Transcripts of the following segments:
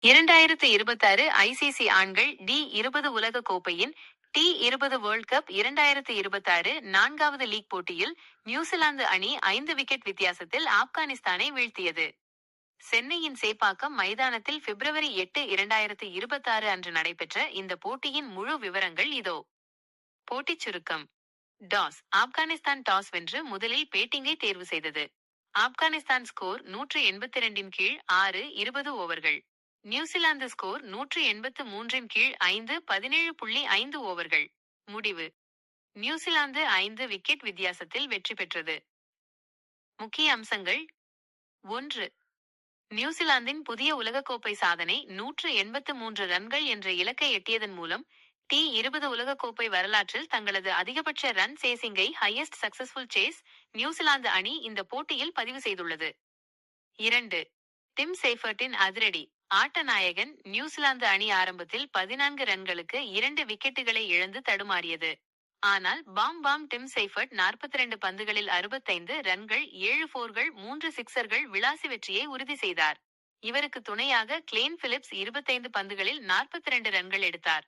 2026 ICC ஆண்கள் T20 உலக கோப்பையின் T20 world cup 2026 நான்காவது லீக் போட்டியில் நியூசிலாந்து அணி 5 விக்கெட் வித்தியாசத்தில் ஆப்கானிஸ்தானை வீழ்த்தியது. சென்னையின் சேப்பாக்கம் மைதானத்தில் பிப்ரவரி 8, 2026 அன்று நடைபெற்ற இந்த போட்டியின் முழு விவரங்கள் இதோ. போட்டிச் சுருக்கம். ஆப்கானிஸ்தான் டாஸ் வென்று முதலில் பேட்டிங்கை தேர்வு செய்தது. ஆப்கானிஸ்தான் ஸ்கோர் 182 கீழ் 6, 20 ஓவர்கள். நியூசிலாந்து ஸ்கோர் 183 கீழ் 5, 17.5 ஓவர்கள். முடிவு. நியூசிலாந்து 5 விக்கெட் வித்தியாசத்தில் வெற்றி பெற்றது. முக்கிய அம்சங்கள். 1. நியூசிலாந்தின் புதிய உலகக்கோப்பை சாதனை 183 ரன்கள் என்ற இலக்கை எட்டியதன் மூலம் டி20 உலகக்கோப்பை வரலாற்றில் தங்களது அதிகபட்ச ரன் சேசிங்கை ஹையஸ்ட் சக்சஸ்ஃபுல் சேஸ் நியூசிலாந்து அணி இந்த போட்டியில் பதிவு செய்துள்ளது. 2. டிம் சேஃபர்ட்டின் அதிரடி ஆட்ட நாயகன் நியூசிலாந்து அணி ஆரம்பத்தில் 14 ரன்களுக்கு 2 விக்கெட்டுகளை இழந்து தடுமாறியது. ஆனால் பாம் டிம் சேஃபர்ட் 42 பந்துகளில் 65 ரன்கள் 7 போர்கள் 3 சிக்சர்கள் விளாசி வெற்றியை உறுதி செய்தார். இவருக்கு துணையாக கிளேன் பிலிப்ஸ் 25 பந்துகளில் 42 ரன்கள் எடுத்தார்.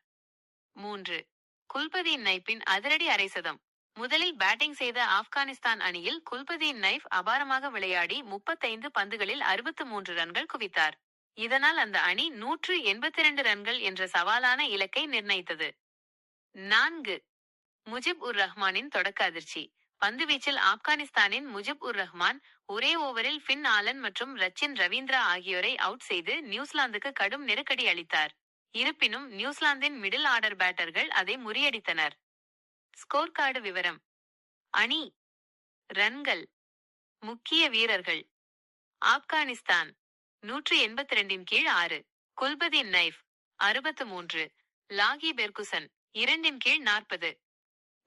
3. குல்பதீன் நைப்பின் அதிரடி அரைசதம். முதலில் பேட்டிங் செய்த ஆப்கானிஸ்தான் அணியில் குல்பதீன் நைப் அபாரமாக விளையாடி 35 பந்துகளில் 63 ரன்கள் குவித்தார். இதனால் அந்த அணி 182 ரன்கள் என்ற சவாலான இலக்கை நிர்ணயித்தது. 4. முஜிப்-உர்-ரஹ்மானின் தொடக்க அதிர்ச்சி. பந்துவீச்சில் ஆப்கானிஸ்தானின் முஜிப்-உர்-ரஹ்மான் ஒரே ஓவரில் ஃபின் ஆலன் மற்றும் ரச்சின் ரவீந்திரா ஆகியோரை அவுட் செய்து நியூசிலாந்துக்கு கடும் நெருக்கடி அளித்தார். இருப்பினும் நியூசிலாந்தின் மிடில் ஆர்டர் பேட்டர்கள் அதை முறியடித்தனர். ஸ்கோர் கார்டு விவரம். அணி. ரன்கள். முக்கிய வீரர்கள். ஆப்கானிஸ்தான் 182 கீழ் 6. குல்பதீன் நைப் 63. லாகி பெர்குசன் 2 கீழ் 40.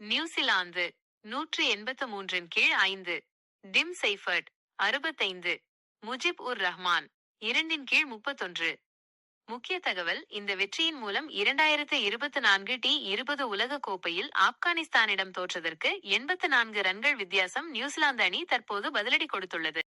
நியூசிலாந்து 183 கீழ் 5. Dim Seifert 65. முஜிப்-உர்-ரஹ்மான் 2 கீழ் 31. முக்கிய தகவல். இந்த வெற்றியின் மூலம் 2024 டி20 உலக கோப்பையில் ஆப்கானிஸ்தானிடம் தோற்றதற்கு 84 ரன்கள் வித்தியாசம் நியூசிலாந்து அணி தற்போது பதிலடி கொடுத்துள்ளது.